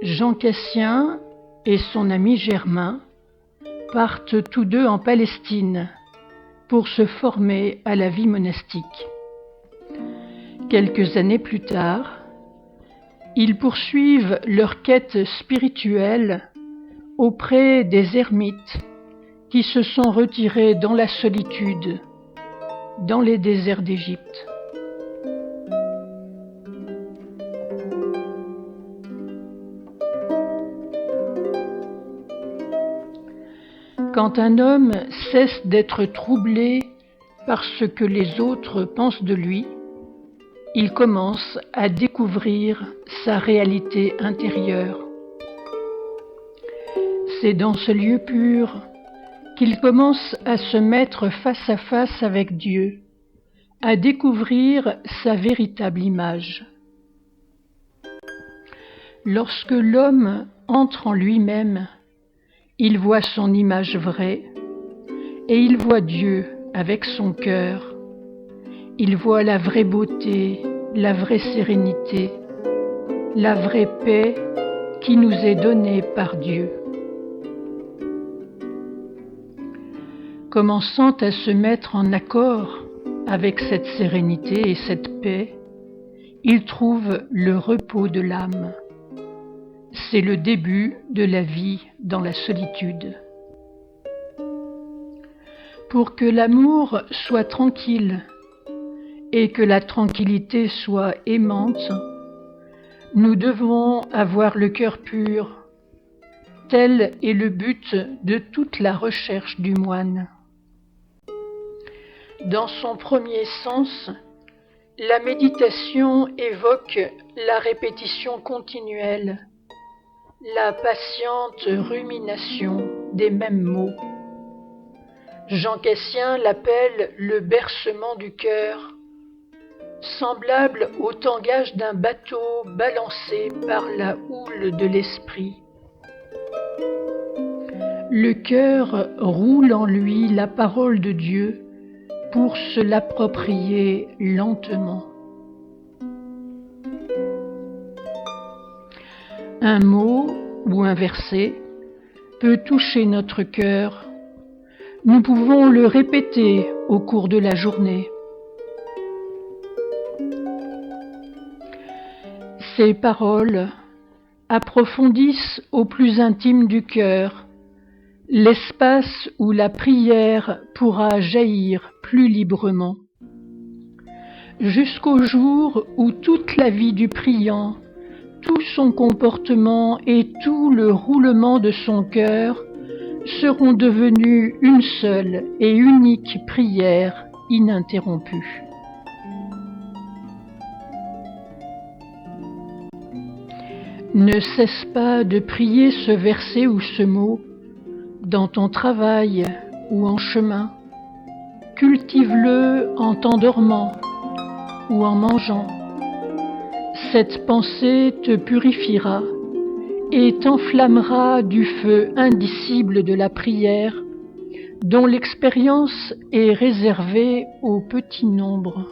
Jean Cassien et son ami Germain partent tous deux en Palestine pour se former à la vie monastique. Quelques années plus tard, ils poursuivent leur quête spirituelle auprès des ermites qui se sont retirés dans la solitude, dans les déserts d'Égypte. Quand un homme cesse d'être troublé par ce que les autres pensent de lui, il commence à découvrir sa réalité intérieure. C'est dans ce lieu pur qu'il commence à se mettre face à face avec Dieu, à découvrir sa véritable image. Lorsque l'homme entre en lui-même, il voit son image vraie et il voit Dieu avec son cœur. Il voit la vraie beauté, la vraie sérénité, la vraie paix qui nous est donnée par Dieu. Commençant à se mettre en accord avec cette sérénité et cette paix, il trouve le repos de l'âme. C'est le début de la vie dans la solitude. Pour que l'amour soit tranquille et que la tranquillité soit aimante, nous devons avoir le cœur pur. Tel est le but de toute la recherche du moine. Dans son premier sens, la méditation évoque la répétition continuelle, la patiente rumination des mêmes mots. Jean Cassien l'appelle le bercement du cœur, semblable au tangage d'un bateau balancé par la houle de l'esprit. Le cœur roule en lui la parole de Dieu pour se l'approprier lentement. Un mot ou un verset peut toucher notre cœur. Nous pouvons le répéter au cours de la journée. Ces paroles approfondissent au plus intime du cœur l'espace où la prière pourra jaillir plus librement, jusqu'au jour où toute la vie du priant, tout son comportement et tout le roulement de son cœur seront devenus une seule et unique prière ininterrompue. Ne cesse pas de prier ce verset ou ce mot dans ton travail ou en chemin. Cultive-le en t'endormant ou en mangeant. Cette pensée te purifiera et t'enflammera du feu indicible de la prière, dont l'expérience est réservée au petit nombre.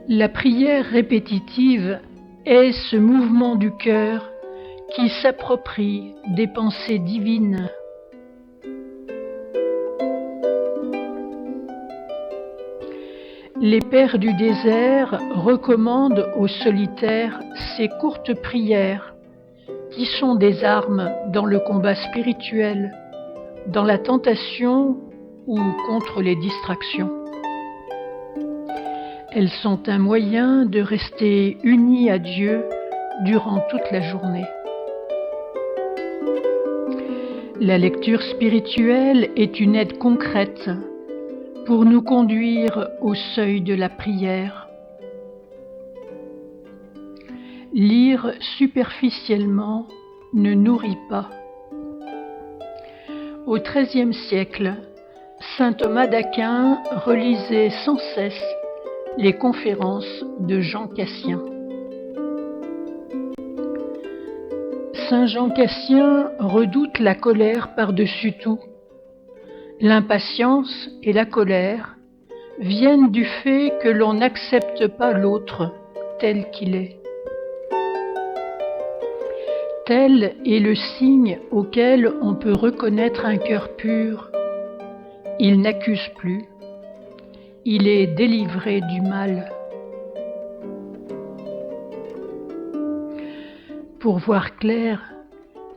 La prière répétitive est ce mouvement du cœur qui s'approprie des pensées divines. Les pères du désert recommandent aux solitaires ces courtes prières qui sont des armes dans le combat spirituel, dans la tentation ou contre les distractions. Elles sont un moyen de rester unis à Dieu durant toute la journée. La lecture spirituelle est une aide concrète pour nous conduire au seuil de la prière. Lire superficiellement ne nourrit pas. Au XIIIe siècle, saint Thomas d'Aquin relisait sans cesse les conférences de Jean Cassien. Saint Jean Cassien redoute la colère par-dessus tout. L'impatience et la colère viennent du fait que l'on n'accepte pas l'autre tel qu'il est. Tel est le signe auquel on peut reconnaître un cœur pur. Il n'accuse plus, il est délivré du mal. Pour voir clair,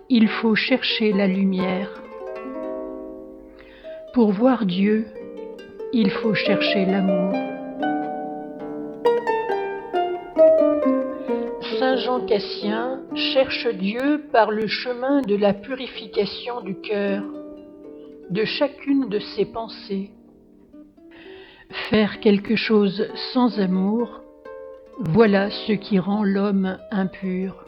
il faut chercher la lumière. Pour voir Dieu, il faut chercher l'amour. Saint Jean Cassien cherche Dieu par le chemin de la purification du cœur, de chacune de ses pensées. Faire quelque chose sans amour, voilà ce qui rend l'homme impur.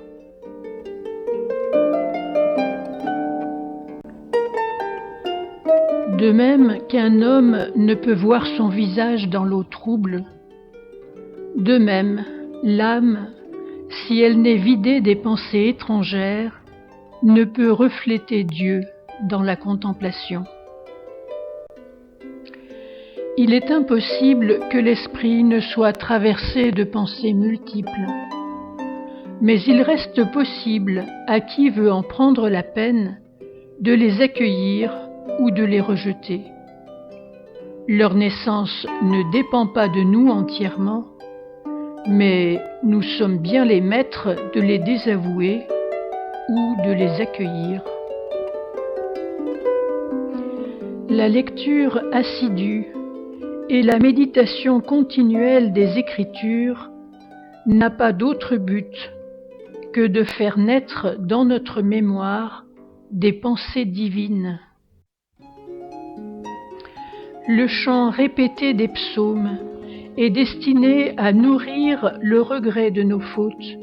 De même qu'un homme ne peut voir son visage dans l'eau trouble, de même l'âme, si elle n'est vidée des pensées étrangères, ne peut refléter Dieu dans la contemplation. Il est impossible que l'esprit ne soit traversé de pensées multiples, mais il reste possible à qui veut en prendre la peine de les accueillir ou de les rejeter. Leur naissance ne dépend pas de nous entièrement, mais nous sommes bien les maîtres de les désavouer ou de les accueillir. La lecture assidue et la méditation continuelle des Écritures n'a pas d'autre but que de faire naître dans notre mémoire des pensées divines. Le chant répété des psaumes est destiné à nourrir le regret de nos fautes.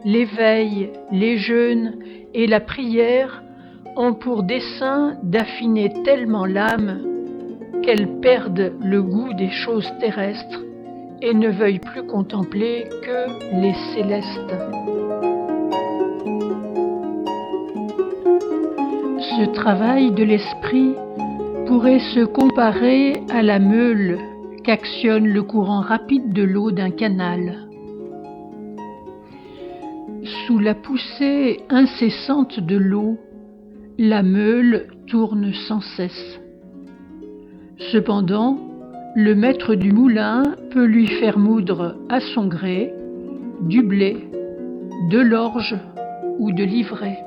L'éveil, les jeûnes et la prière ont pour dessein d'affiner tellement l'âme qu'elle perde le goût des choses terrestres et ne veuille plus contempler que les célestes. Ce travail de l'esprit pourrait se comparer à la meule qu'actionne le courant rapide de l'eau d'un canal. Sous la poussée incessante de l'eau, la meule tourne sans cesse. Cependant, le maître du moulin peut lui faire moudre à son gré du blé, de l'orge ou de l'ivraie.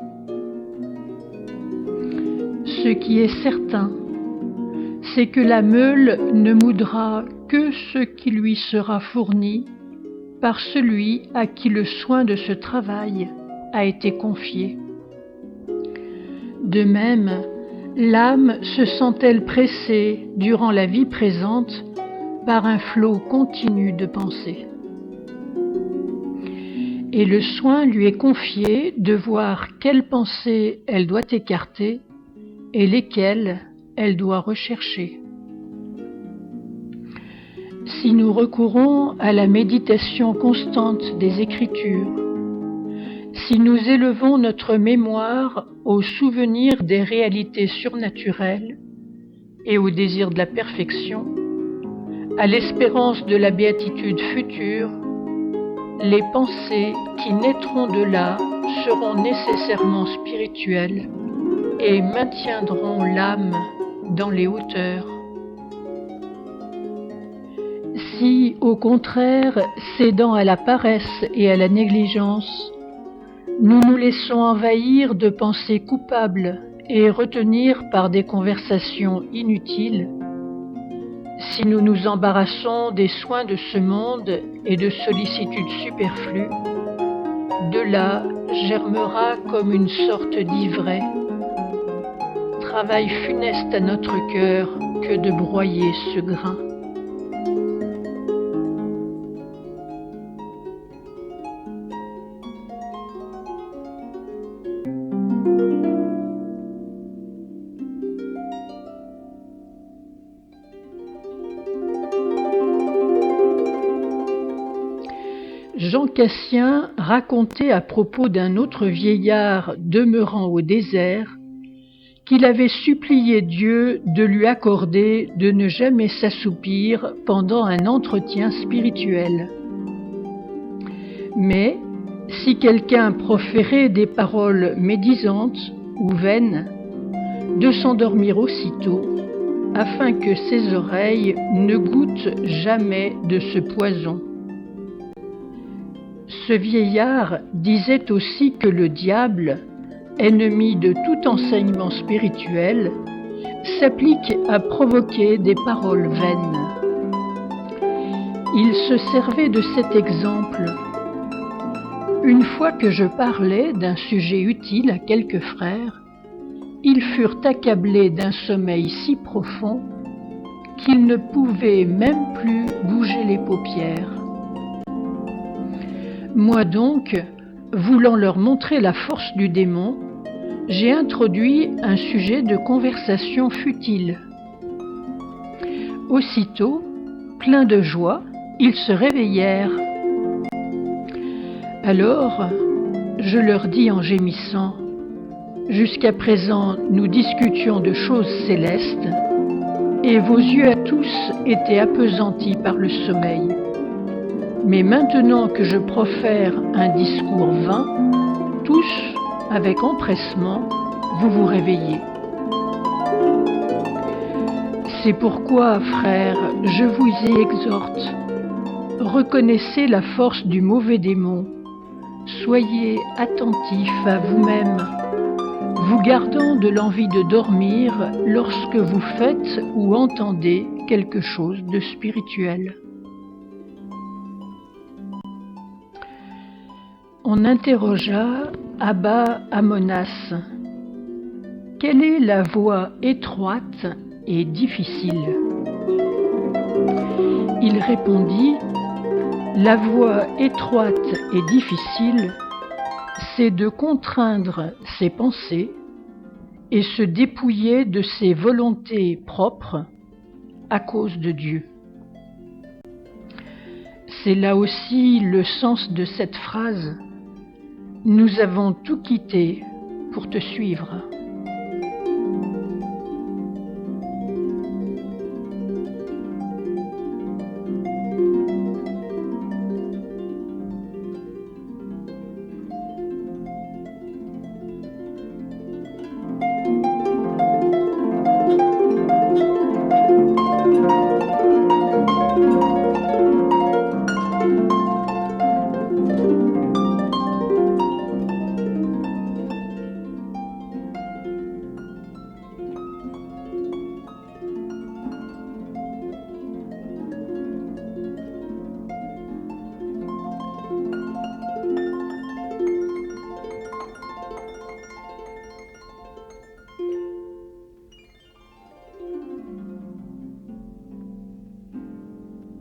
Ce qui est certain, c'est que la meule ne moudra que ce qui lui sera fourni par celui à qui le soin de ce travail a été confié. De même, l'âme se sent-elle pressée durant la vie présente par un flot continu de pensées. Et le soin lui est confié de voir quelles pensées elle doit écarter et lesquelles elle doit rechercher. Si nous recourons à la méditation constante des Écritures, si nous élevons notre mémoire au souvenir des réalités surnaturelles et au désir de la perfection, à l'espérance de la béatitude future, les pensées qui naîtront de là seront nécessairement spirituelles et maintiendront l'âme dans les hauteurs. Si, au contraire, cédant à la paresse et à la négligence, nous nous laissons envahir de pensées coupables et retenir par des conversations inutiles, si nous nous embarrassons des soins de ce monde et de sollicitudes superflues, de là germera comme une sorte d'ivraie, travail funeste à notre cœur que de broyer ce grain. Jean Cassien racontait à propos d'un autre vieillard demeurant au désert qu'il avait supplié Dieu de lui accorder de ne jamais s'assoupir pendant un entretien spirituel. Mais si quelqu'un proférait des paroles médisantes ou vaines, de s'endormir aussitôt, afin que ses oreilles ne goûtent jamais de ce poison. Ce vieillard disait aussi que le diable, ennemi de tout enseignement spirituel, s'applique à provoquer des paroles vaines. Il se servait de cet exemple. Une fois que je parlais d'un sujet utile à quelques frères, ils furent accablés d'un sommeil si profond qu'ils ne pouvaient même plus bouger les paupières. Moi donc, voulant leur montrer la force du démon, j'ai introduit un sujet de conversation futile. Aussitôt, pleins de joie, ils se réveillèrent. Alors, je leur dis en gémissant: « Jusqu'à présent, nous discutions de choses célestes, et vos yeux à tous étaient appesantis par le sommeil. Mais maintenant que je profère un discours vain, tous, avec empressement, vous vous réveillez. C'est pourquoi, frères, je vous y exhorte, reconnaissez la force du mauvais démon, soyez attentifs à vous-même, vous gardant de l'envie de dormir lorsque vous faites ou entendez quelque chose de spirituel. » On interrogea Abba Amonas. Quelle est la voie étroite et difficile? Il répondit: la voie étroite et difficile, c'est de contraindre ses pensées et se dépouiller de ses volontés propres à cause de Dieu. C'est là aussi le sens de cette phrase: nous avons tout quitté pour te suivre.